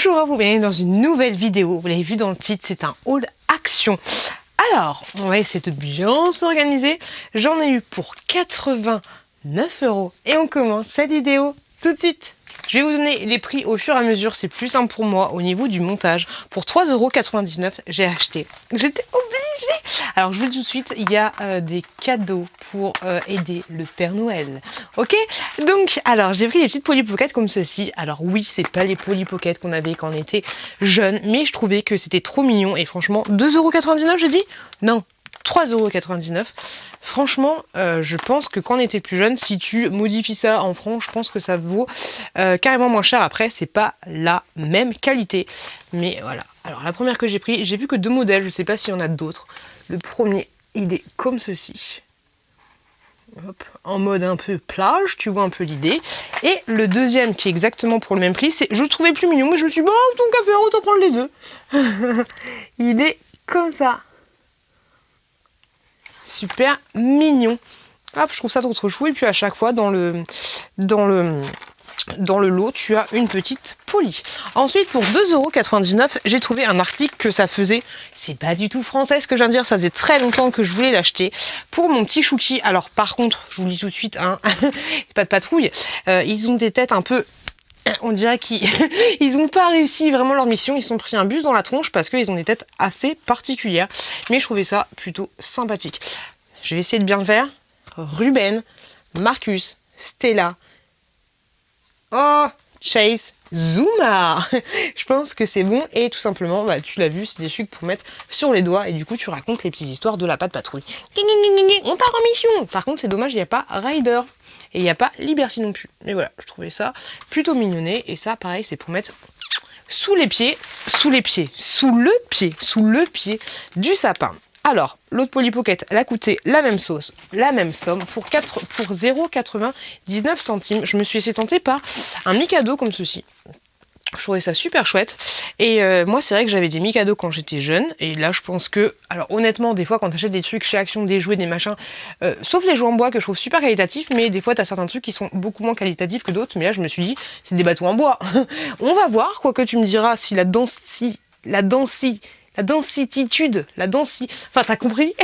Bonjour à vous, bienvenue dans une nouvelle vidéo. Vous l'avez vu dans le titre, c'est un haul action. Alors, on va essayer de bien s'organiser. J'en ai eu pour 89 € et on commence cette vidéo tout de suite. Je vais vous donner les prix au fur et à mesure, c'est plus simple pour moi au niveau du montage. Pour 3,99 €, j'ai acheté. J'étais obligée. Alors je vous dis tout de suite, il y a des cadeaux pour aider le Père Noël. Ok? Donc, alors j'ai pris des petites Polly Pocket comme ceci. Alors oui, c'est pas les Polly Pocket qu'on avait quand on était jeune, mais je trouvais que c'était trop mignon. Et franchement, 2,99 €, j'ai dit? Non, 3,99 €. Franchement, je pense que quand on était plus jeune, si tu modifies ça en francs, je pense que ça vaut carrément moins cher. Après, c'est pas la même qualité. Mais voilà. Alors, la première que j'ai pris, j'ai vu que 2 modèles. Je sais pas s'il y en a d'autres. Le premier, il est comme ceci. Hop, en mode un peu plage, tu vois un peu l'idée. Et le deuxième, qui est exactement pour le même prix, c'est, je le trouvais plus mignon, mais je me suis dit, bon, tant qu'à faire, autant prendre les deux. Il est comme ça. Super mignon. Hop, je trouve ça trop chou. Et puis à chaque fois dans le lot, tu as une petite Polly. Ensuite, pour 2,99 €, j'ai trouvé un article que ça faisait. C'est pas du tout français ce que je viens de dire. Ça faisait très longtemps que je voulais l'acheter pour mon petit chouki. Alors par contre, je vous le dis tout de suite, hein, pas de patrouille. Ils ont des têtes un peu. On dirait qu'ils n'ont pas réussi vraiment leur mission, ils se sont pris un bus dans la tronche parce qu'ils ont des têtes assez particulières. Mais je trouvais ça plutôt sympathique. Je vais essayer de bien le faire. Ruben, Marcus, Stella, oh, Chase, Zuma. Je pense que c'est bon et tout simplement, bah, tu l'as vu, c'est des sucres pour mettre sur les doigts et du coup tu racontes les petites histoires de la patte patrouille. On part en mission. Par contre c'est dommage, il n'y a pas Ryder. Et il n'y a pas Liberty non plus. Mais voilà, je trouvais ça plutôt mignonné. Et ça, pareil, c'est pour mettre sous le pied du sapin. Alors, l'autre Polly Pocket, elle a coûté la même sauce, la même somme, pour 0,99 €. Je me suis laissé tenter par un Mikado comme ceci. Je trouvais ça super chouette. Et moi, c'est vrai que j'avais des Mikado quand j'étais jeune. Et là, je pense que... Alors, honnêtement, des fois, quand tu achètes des trucs chez Action, des jouets, des machins, sauf les jouets en bois que je trouve super qualitatifs, mais des fois, tu as certains trucs qui sont beaucoup moins qualitatifs que d'autres. Mais là, je me suis dit, c'est des bateaux en bois. On va voir, quoi que tu me diras, si enfin, t'as compris.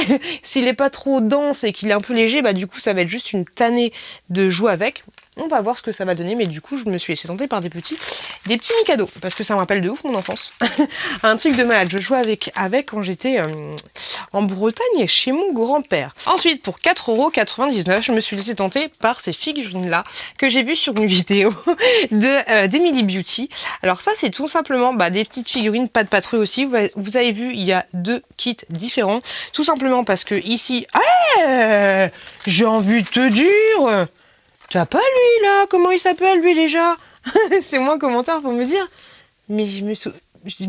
S'il est pas trop dense et qu'il est un peu léger, bah du coup, ça va être juste une tannée de jouer avec. On va voir ce que ça va donner, mais du coup, je me suis laissé tenter par des petits Mikado, parce que ça me rappelle de ouf mon enfance. Un truc de malade. Je jouais avec quand j'étais en Bretagne chez mon grand-père. Ensuite, pour 4,99 €, je me suis laissé tenter par ces figurines-là que j'ai vues sur une vidéo d'Emily Beauty. Alors ça, c'est tout simplement des petites figurines, pas de patrouille aussi. Vous avez vu, il y a 2 kits différents. Tout simplement parce que ici, j'ai envie de te dire... Tu as pas lui là? Comment il s'appelle lui déjà? C'est moi en commentaire pour me dire. Mais je me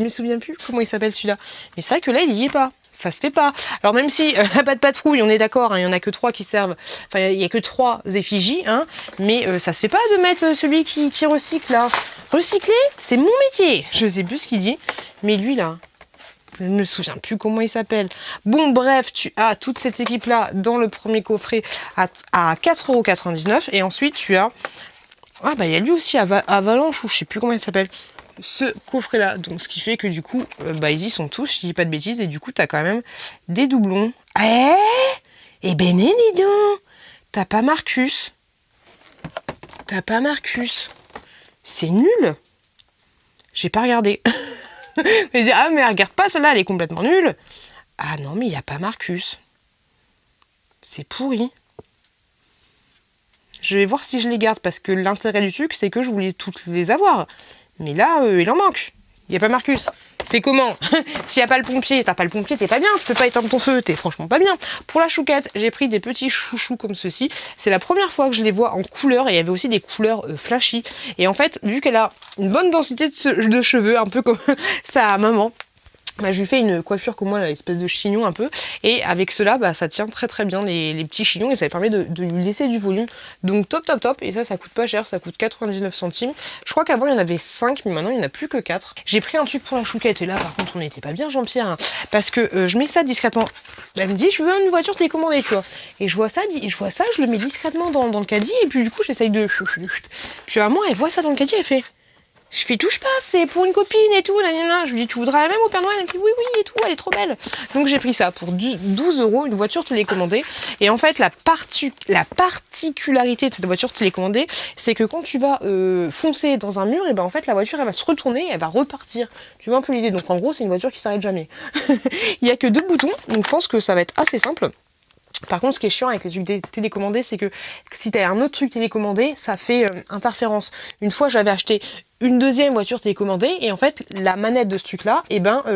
souviens plus comment il s'appelle celui-là. Mais c'est vrai que là il y est pas. Ça se fait pas. Alors même si pas de patrouille, on est d'accord, hein, il y en a que 3 qui servent. Enfin il y a que 3 effigies, hein, mais ça se fait pas de mettre celui qui recycle là. Recycler, c'est mon métier. Je sais plus ce qu'il dit, mais lui là. Je ne me souviens plus comment il s'appelle. Bon, bref, tu as toute cette équipe-là dans le premier coffret à 4,99 €. Et ensuite, tu as... Ah, bah, il y a lui aussi, Avalanche, ou je sais plus comment il s'appelle. Ce coffret-là. Donc, ce qui fait que du coup, ils y sont tous, je dis pas de bêtises. Et du coup, tu as quand même des doublons. Eh ben, dis donc. T'as pas Marcus. C'est nul. J'ai pas regardé. Mais mais regarde pas, celle-là, elle est complètement nulle. Ah non, mais il n'y a pas Marcus. C'est pourri. Je vais voir si je les garde, parce que l'intérêt du truc, c'est que je voulais toutes les avoir. Mais là, il en manque. Il n'y a pas Marcus. C'est comment? S'il n'y a pas le pompier, t'as pas le pompier, t'es pas bien. Tu peux pas éteindre ton feu, t'es franchement pas bien. Pour la chouquette, j'ai pris des petits chouchous comme ceci. C'est la première fois que je les vois en couleur. Et il y avait aussi des couleurs flashy. Et en fait, vu qu'elle a une bonne densité de cheveux, un peu comme sa maman, je lui fais une coiffure comme moi, l'espèce de chignon un peu. Et avec cela, ça tient très très bien les petits chignons et ça permet de lui laisser du volume. Donc top. Et ça coûte pas cher, ça coûte 99 centimes. Je crois qu'avant il y en avait 5, mais maintenant il n'y en a plus que 4. J'ai pris un truc pour la chouquette et là par contre on n'était pas bien Jean-Pierre. Hein, parce que je mets ça discrètement. Elle me dit je veux une voiture télécommandée, tu vois. Et je vois ça, je le mets discrètement dans le caddie et puis du coup j'essaye de... Puis à moi elle voit ça dans le caddie, elle fait... Je fais touche pas, c'est pour une copine et tout, nanana. Je lui dis tu voudras la même au Père Noël? Elle me dit oui oui et tout, elle est trop belle. Donc j'ai pris ça pour 12 euros, une voiture télécommandée. Et en fait la particularité de cette voiture télécommandée, c'est que quand tu vas foncer dans un mur, et ben en fait la voiture elle va se retourner, elle va repartir. Tu vois un peu l'idée. Donc en gros c'est une voiture qui s'arrête jamais. Il y a que 2 boutons, donc je pense que ça va être assez simple. Par contre, ce qui est chiant avec les trucs télécommandés, c'est que si tu as un autre truc télécommandé, ça fait interférence. Une fois, j'avais acheté une deuxième voiture télécommandée et en fait, la manette de ce truc-là,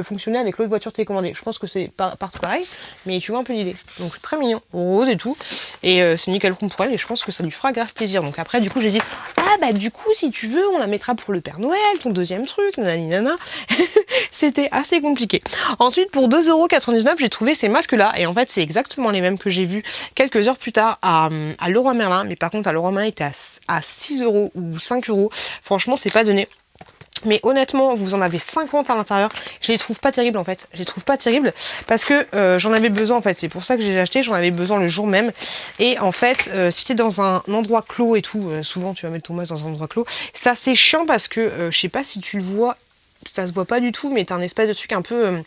fonctionnait avec l'autre voiture télécommandée. Je pense que c'est partout pareil, mais tu vois un peu l'idée. Donc très mignon, rose et tout. Et c'est nickel pour elle et je pense que ça lui fera grave plaisir. Donc après, du coup, j'ai dit, ah bah du coup, si tu veux, on la mettra pour le Père Noël, ton deuxième truc, nanana. C'était assez compliqué. Ensuite, pour 2,99 €, j'ai trouvé ces masques-là. Et en fait, c'est exactement les mêmes que j'ai vus quelques heures plus tard à Leroy Merlin. Mais par contre, à Leroy Merlin, il était à 6 € ou 5 €. Franchement, c'est pas donné. Mais honnêtement, vous en avez 50 à l'intérieur. Je les trouve pas terribles en fait. Je les trouve pas terribles parce que j'en avais besoin en fait. C'est pour ça que j'ai acheté. J'en avais besoin le jour même. Et en fait, si t'es dans un endroit clos et tout, souvent tu vas mettre ton masque dans un endroit clos. Ça c'est chiant parce que je sais pas si tu le vois. Ça se voit pas du tout, mais t'as un espèce de truc un peu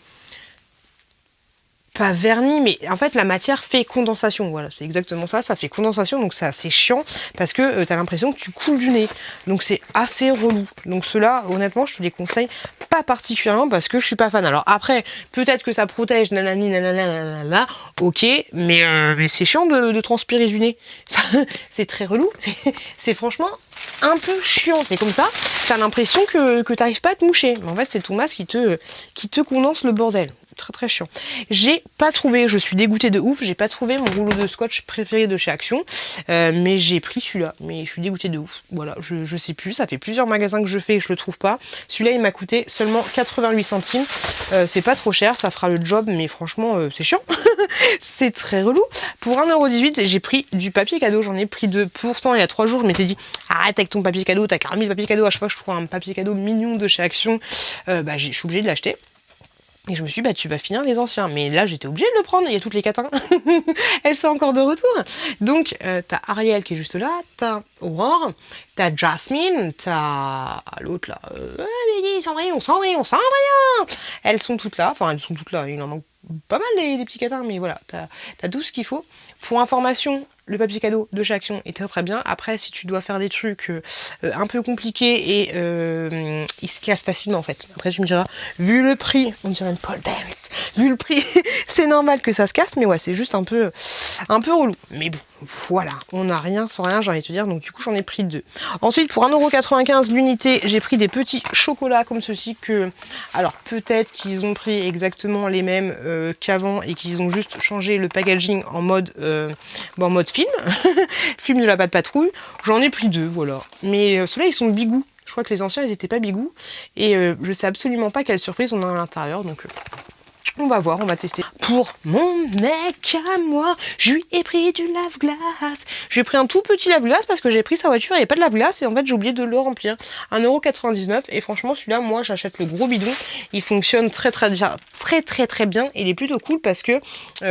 pas vernis, mais en fait la matière fait condensation. Voilà, c'est exactement ça, ça fait condensation, donc c'est assez chiant parce que t'as l'impression que tu coules du nez. Donc c'est assez relou. Donc ceux-là, honnêtement, je te les conseille pas particulièrement parce que je suis pas fan. Alors après, peut-être que ça protège, nanani, nanana, nanana, ok, mais c'est chiant de transpirer du nez. C'est très relou. C'est franchement un peu chiant. C'est comme ça, t'as l'impression que t'arrives pas à te moucher. Mais en fait, c'est ton masque qui te condense le bordel. Très très chiant. J'ai pas trouvé, je suis dégoûtée de ouf, j'ai pas trouvé mon rouleau de scotch préféré de chez Action, mais j'ai pris celui-là, mais je suis dégoûtée de ouf. Voilà, je sais plus, ça fait plusieurs magasins que je fais et je le trouve pas. Celui-là il m'a coûté seulement 88 centimes, c'est pas trop cher, ça fera le job, mais franchement c'est chiant. C'est très relou. Pour 1,18 € j'ai pris du papier cadeau, j'en ai pris 2. Pourtant il y a 3 jours je m'étais dit arrête avec ton papier cadeau, t'as 40 000 papiers cadeaux, à chaque fois que je trouve un papier cadeau mignon de chez Action, je suis obligée de l'acheter. Et je me suis dit, tu vas finir les anciens. Mais là, j'étais obligée de le prendre. Il y a toutes les catins. Elles sont encore de retour. Donc, t'as Ariel qui est juste là. T'as Aurore. T'as Jasmine. T'as l'autre là. Cendrillon. Elles sont toutes là. Enfin, elles sont toutes là. Il en manque pas mal les petits catins. Mais voilà, t'as tout ce qu'il faut. Pour information, le papier cadeau de chez Action est très très bien. Après, si tu dois faire des trucs un peu compliqués et il se casse facilement en fait. Après, tu me diras, vu le prix, on dirait une pole dance. Vu le prix, c'est normal que ça se casse, mais ouais, c'est juste un peu relou. Mais bon, voilà, on n'a rien sans rien, j'ai envie de te dire. Donc du coup, j'en ai pris 2. Ensuite, pour 1,95 € l'unité, j'ai pris des petits chocolats comme ceci que, alors peut-être qu'ils ont pris exactement les mêmes qu'avant et qu'ils ont juste changé le packaging en mode film, film de la Patte Patrouille. J'en ai pris 2, voilà. Mais ceux-là, ils sont bigou. Je crois que les anciens, ils étaient pas bigou. Et je sais absolument pas quelle surprise on a à l'intérieur. Donc, on va voir, on va tester. Pour mon mec à moi, je lui ai pris du lave-glace. J'ai pris un tout petit lave-glace parce que j'ai pris sa voiture, il n'y avait pas de lave-glace et en fait j'ai oublié de le remplir. 1,99 € et franchement celui-là, moi j'achète le gros bidon. Il fonctionne très bien. Il est plutôt cool parce que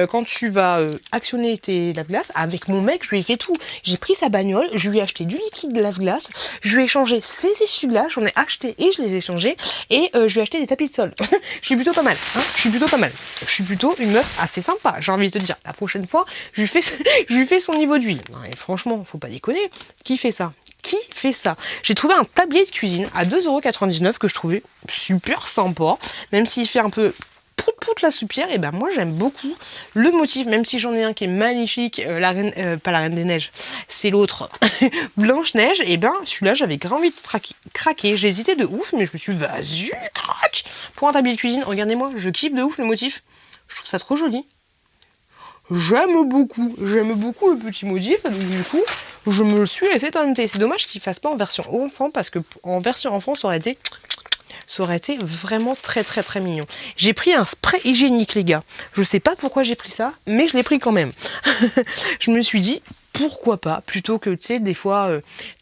quand tu vas actionner tes lave-glaces, avec mon mec, je lui ai fait tout. J'ai pris sa bagnole, je lui ai acheté du liquide de lave-glace, je lui ai changé ses essuie-glaces, j'en ai acheté et je les ai changés et je lui ai acheté des tapis de sol. Je suis plutôt pas mal, hein, je suis plutôt une meuf assez sympa, j'ai envie de te dire. La prochaine fois, je lui fais son niveau d'huile. Et franchement, faut pas déconner. Qui fait ça? J'ai trouvé un tablier de cuisine à 2,99 € que je trouvais super sympa, même s'il fait un peu prout la soupière. Et ben moi j'aime beaucoup le motif, même si j'en ai un qui est magnifique, pas la Reine des Neiges, c'est l'autre, Blanche-Neige. Et ben celui-là j'avais grave envie de craquer. J'ai hésité de ouf, mais je me suis dit vas-y, craque. Pour un tablier de cuisine, regardez-moi, je kiffe de ouf le motif. Je trouve ça trop joli. J'aime beaucoup le petit motif, donc du coup, je me le suis laissé tenter. C'est dommage qu'il fasse pas en version enfant, parce que en version enfant, ça aurait été vraiment très mignon. J'ai pris un spray hygiénique, les gars. Je sais pas pourquoi j'ai pris ça, mais je l'ai pris quand même. Je me suis dit, pourquoi pas, plutôt que, tu sais, des fois,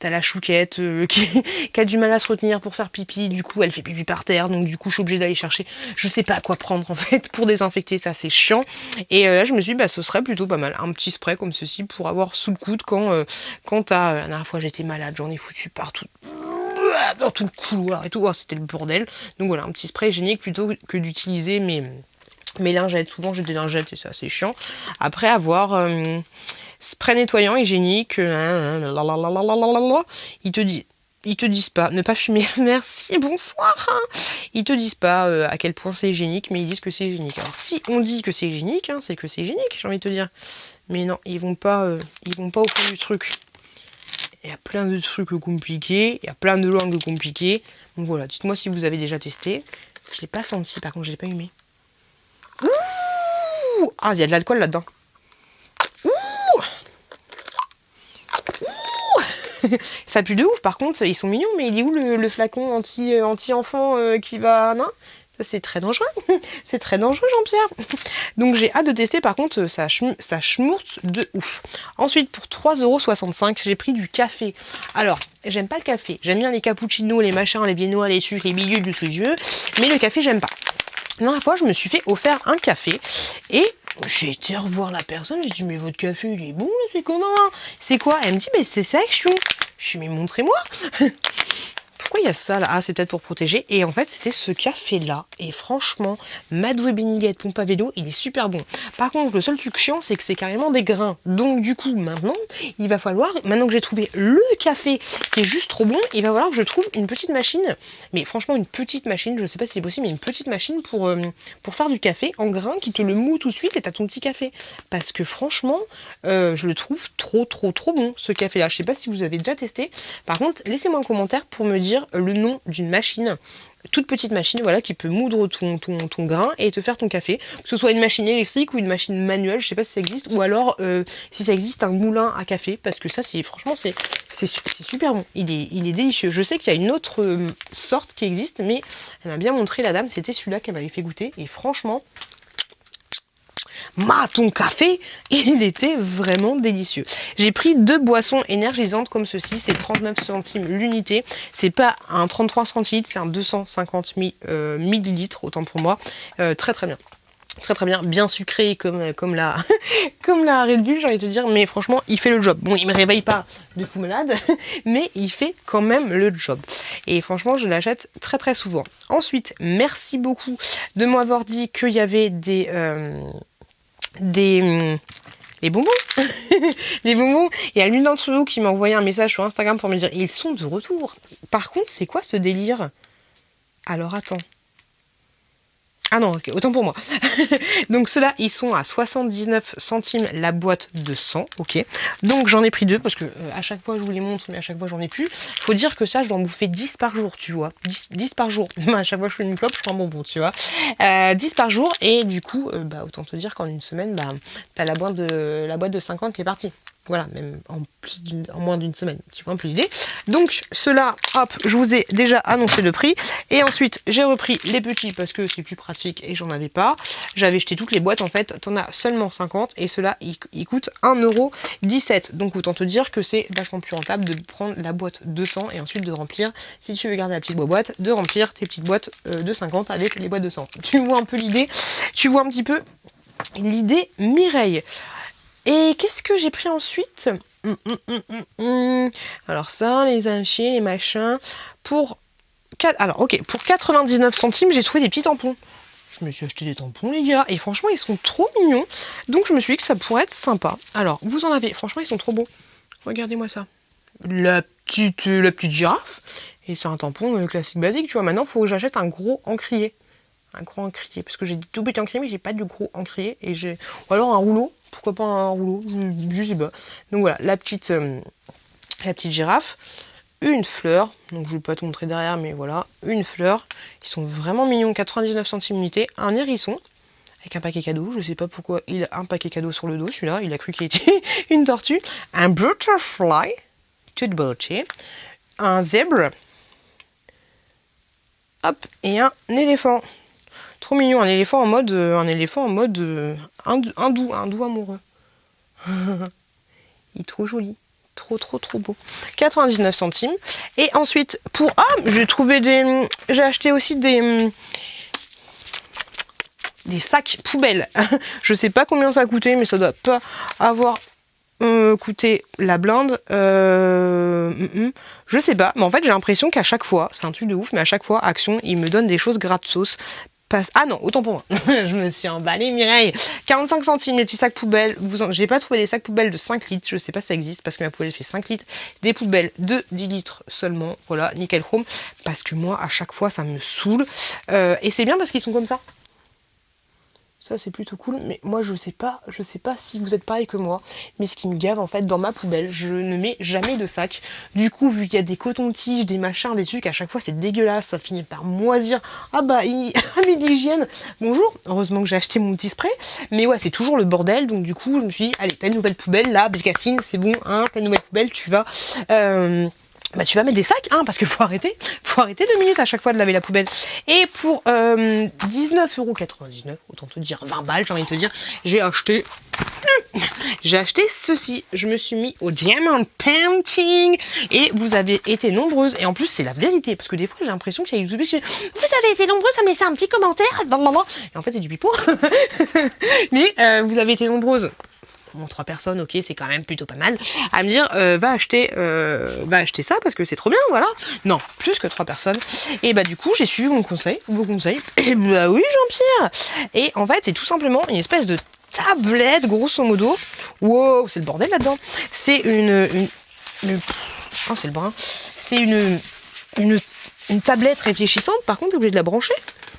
t'as la chouquette qui a du mal à se retenir pour faire pipi, du coup, elle fait pipi par terre, donc du coup, je suis obligée d'aller chercher, je sais pas quoi prendre, en fait, pour désinfecter, ça, c'est chiant. Et là, je me suis dit, ce serait plutôt pas mal, un petit spray comme ceci, pour avoir sous le coude quand t'as... La dernière fois, j'étais malade, j'en ai foutu partout. dans tout le couloir et tout. Oh, c'était le bordel. Donc voilà, un petit spray hygiénique plutôt que d'utiliser mes lingettes. Souvent j'ai des lingettes et c'est assez chiant. Après avoir spray nettoyant hygiénique, ils te disent pas, ne pas fumer, merci, bonsoir. Ils te disent pas à quel point c'est hygiénique, mais ils disent que c'est hygiénique. Alors si on dit que c'est hygiénique, hein, c'est que c'est hygiénique, j'ai envie de te dire. Mais non, ils vont pas au fond du truc. Il y a plein de trucs compliqués, il y a plein de langues compliquées. Donc voilà, dites-moi si vous avez déjà testé. Je l'ai pas senti, par contre, je l'ai pas humé. Ouh, ah, il y a de l'alcool là-dedans. Ça pue de ouf, par contre, ils sont mignons, mais il est où le flacon anti-enfant qui va... Non, ça c'est très dangereux. C'est très dangereux, Jean-Pierre. Donc j'ai hâte de tester, par contre, ça schmourte de ouf. Ensuite, pour 3,65 €, j'ai pris du café. Alors, j'aime pas le café. J'aime bien les cappuccinos, les machins, les viennois, les sucres, les milieux, tout ce que je veux. Mais le café, j'aime pas. La dernière fois, je me suis fait offert un café et j'ai été revoir la personne. J'ai dit, mais votre café, il est bon, là, c'est comment? C'est quoi? Elle me dit, mais c'est Action. Je suis dit, mais montrez-moi. Pourquoi il y a ça là? Ah, c'est peut-être pour protéger. Et en fait, c'était ce café-là. Et franchement, Madoué Béniguette pompe à vélo, il est super bon. Par contre, le seul truc chiant, c'est que c'est carrément des grains. Donc du coup, maintenant, il va falloir, maintenant que j'ai trouvé le café qui est juste trop bon, il va falloir que je trouve une petite machine. Mais franchement, une petite machine, je sais pas si c'est possible, mais une petite machine pour faire du café en grains qui te le moue tout de suite et t'as ton petit café. Parce que franchement, je le trouve trop bon, ce café-là. Je sais pas si vous avez déjà testé. Par contre, laissez-moi un commentaire pour me dire le nom d'une machine, toute petite machine, voilà, qui peut moudre ton grain et te faire ton café. Que ce soit une machine électrique ou une machine manuelle, je sais pas si ça existe, ou alors si ça existe un moulin à café, parce que ça, franchement, c'est super bon. Il est délicieux. Je sais qu'il y a une autre sorte qui existe, mais elle m'a bien montré, la dame, c'était celui-là qu'elle m'avait fait goûter, et franchement, ton café, il était vraiment délicieux. J'ai pris 2 boissons énergisantes comme ceci, c'est 39 centimes l'unité. C'est pas un 33 centilitres, c'est un 250 millilitres, autant pour moi. Très bien. Très bien, bien sucré comme la Red Bull, j'ai envie de te dire, mais franchement, il fait le job. Bon, il me réveille pas de fou malade, mais il fait quand même le job. Et franchement, je l'achète très souvent. Ensuite, merci beaucoup de m'avoir dit qu'il y avait les bonbons. Les bonbons. Il y a l'une d'entre vous qui m'a envoyé un message sur Instagram pour me dire ils sont de retour. Par contre, c'est quoi ce délire? Alors attends. Ah non, ok, autant pour moi. Donc ceux-là, ils sont à 79 centimes la boîte de 100, ok. Donc j'en ai pris 2 parce que à chaque fois je vous les montre, mais à chaque fois j'en ai plus. Faut dire que ça, je dois en bouffer 10 par jour, tu vois. 10 par jour. À chaque fois que je fais une clope, je prends un bonbon, tu vois. 10 par jour, et du coup, autant te dire qu'en une semaine, t'as la boîte de 50 qui est partie. Voilà, même en moins d'une semaine, tu vois un peu l'idée. Donc ceux-là, hop, je vous ai déjà annoncé le prix. Et ensuite, j'ai repris les petits parce que c'est plus pratique et j'en avais pas. J'avais jeté toutes les boîtes, en fait, t'en as seulement 50 et ceux-là, ils coûtent 1,17 €. Donc autant te dire que c'est vachement plus rentable de prendre la boîte de 100 et ensuite de remplir, si tu veux garder la petite boîte, de remplir tes petites boîtes de 50 avec les boîtes de 100. Tu vois un peu l'idée, tu vois un petit peu l'idée Mireille. Et qu'est-ce que j'ai pris ensuite? Alors ça, les inchés, les machins. Pour 99 centimes, j'ai trouvé des petits tampons. Je me suis acheté des tampons, les gars. Et franchement, ils sont trop mignons. Donc je me suis dit que ça pourrait être sympa. Alors, vous en avez. Franchement, ils sont trop beaux. Regardez-moi ça. La petite girafe. Et c'est un tampon classique basique, tu vois. Maintenant, il faut que j'achète un gros encrier. Un gros encrier. Parce que j'ai des tout petits encriers, mais j'ai pas de gros encrier. Ou alors un rouleau. Pourquoi pas un rouleau, je sais pas. Donc voilà, la petite girafe, une fleur, donc je vais pas te montrer derrière, mais voilà, une fleur. Ils sont vraiment mignons, 99 centimes l'unité. Un hérisson, avec un paquet cadeau, je sais pas pourquoi il a un paquet cadeau sur le dos, celui-là, il a cru qu'il était une tortue. Un butterfly, toute beauté. Un zèbre, hop, et un éléphant. Trop mignon, un éléphant en mode hindou amoureux. Il est trop joli, trop beau. 99 centimes. Et ensuite j'ai acheté aussi des sacs poubelles. Je sais pas combien ça a coûté, mais ça doit pas avoir coûté la blinde? Je sais pas, mais en fait j'ai l'impression qu'à chaque fois, c'est un truc de ouf, mais à chaque fois, Action, il me donne des choses gratos. Ah non, autant pour moi. Je me suis emballée, Mireille. 45 centimes, les petits sacs poubelles. J'ai pas trouvé des sacs poubelles de 5 litres. Je sais pas si ça existe parce que ma poubelle fait 5 litres. Des poubelles de 10 litres seulement. Voilà, nickel chrome. Parce que moi, à chaque fois, ça me saoule. Et c'est bien parce qu'ils sont comme ça. Ça c'est plutôt cool, mais moi je sais pas si vous êtes pareil que moi, mais ce qui me gave en fait dans ma poubelle, je ne mets jamais de sac. Du coup, vu qu'il y a des cotons-tiges, des machins, des trucs, à chaque fois c'est dégueulasse, ça finit par moisir. Ah bah, mais l'hygiène. Bonjour, heureusement que j'ai acheté mon petit spray, mais ouais, c'est toujours le bordel, donc du coup je me suis dit, allez, t'as une nouvelle poubelle là, Bécassine, c'est bon, hein, t'as une nouvelle poubelle, tu vas tu vas mettre des sacs, hein, parce qu'il faut arrêter 2 minutes à chaque fois de laver la poubelle. Et pour 19,99€, autant te dire 20 balles, j'ai envie de te dire, j'ai acheté ceci. Je me suis mis au diamond painting et vous avez été nombreuses. Et en plus, c'est la vérité, parce que des fois, j'ai l'impression qu'il y a YouTube qui dit, vous avez été nombreuses à me laisser un petit commentaire. Et en fait, c'est du pipeau. Mais vous avez été nombreuses. Bon, 3 personnes, ok, c'est quand même plutôt pas mal, à me dire va acheter ça parce que c'est trop bien, voilà. Non, plus que 3 personnes. Et bah du coup, j'ai suivi vos conseils. Et bah oui, Jean-Pierre. Et en fait, c'est tout simplement une espèce de tablette, grosso modo. Wow, c'est le bordel là-dedans. C'est oh, c'est le brin. C'est une tablette réfléchissante. Par contre, t'es obligé de la brancher.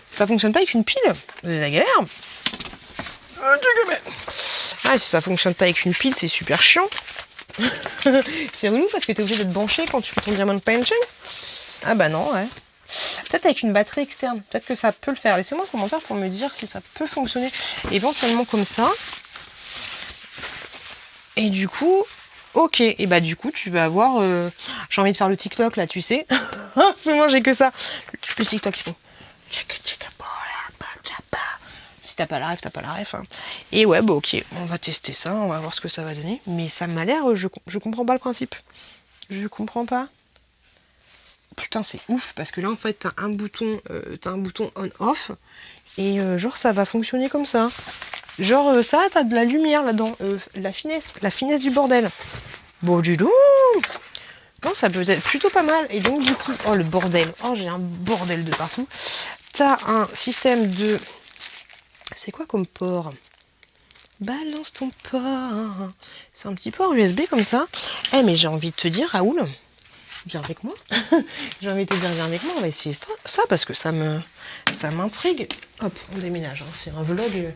Ça fonctionne pas avec une pile. C'est la galère. Ah, si ça fonctionne pas avec une pile, c'est super chiant. C'est relou parce que t'es obligé d'être branché quand tu fais ton diamond painting. Ah bah non, ouais. Peut-être avec une batterie externe. Peut-être que ça peut le faire. Laissez-moi un commentaire pour me dire si ça peut fonctionner éventuellement comme ça. Et du coup, ok. Et bah du coup, tu vas avoir... J'ai envie de faire le TikTok là, tu sais. C'est moi, j'ai que ça. Le TikTok, il faut... Si t'as pas la ref, t'as pas la ref. Hein. Et ouais, bah ok, on va tester ça, on va voir ce que ça va donner. Mais ça m'a l'air, je comprends pas le principe. Je comprends pas. Putain, c'est ouf, parce que là, en fait, t'as un bouton on-off. Et genre, ça va fonctionner comme ça. Genre, ça, t'as de la lumière là-dedans. La finesse du bordel. Bon, du tout. Non, ça peut être plutôt pas mal. Et donc, du coup, oh, le bordel. Oh, j'ai un bordel de partout. T'as un système de... C'est quoi comme port? Balance ton port. C'est un petit port USB comme ça. Eh mais j'ai envie de te dire, Raoul, viens avec moi. J'ai envie de te dire, viens avec moi, on va essayer ça parce que ça m'intrigue. Hop, on déménage. Hein. C'est un vlog.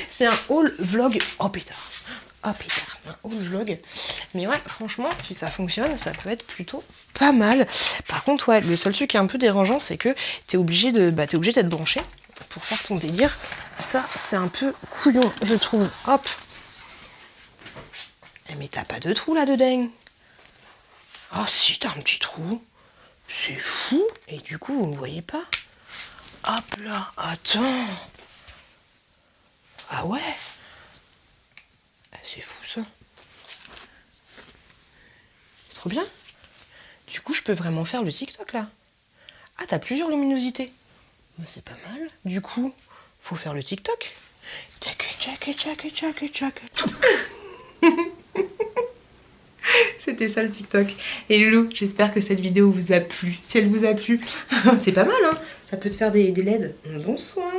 C'est un haul vlog. Oh pétard. Oh pétard. Un haul vlog. Mais ouais, franchement, si ça fonctionne, ça peut être plutôt pas mal. Par contre, ouais, le seul truc qui est un peu dérangeant, c'est que t'es obligé d'être branché pour faire ton délire. Ça, c'est un peu couillon, je trouve. Hop. Mais t'as pas de trou là-dedans. Ah si, t'as un petit trou. C'est fou. Et du coup, vous ne voyez pas. Hop là, attends. Ah ouais. C'est fou ça. C'est trop bien. Du coup, je peux vraiment faire le TikTok là. Ah, t'as plusieurs luminosités. C'est pas mal. Du coup, faut faire le TikTok. C'était ça le TikTok. Et Loulou, j'espère que cette vidéo vous a plu. Si elle vous a plu, c'est pas mal, hein. Ça peut te faire des LED. Bonsoir.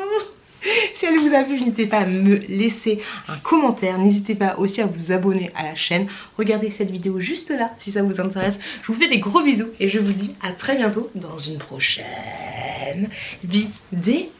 Si elle vous a plu, n'hésitez pas à me laisser un commentaire. N'hésitez pas aussi à vous abonner à la chaîne. Regardez cette vidéo juste là si ça vous intéresse. Je vous fais des gros bisous et je vous dis à très bientôt dans une prochaine vidéo.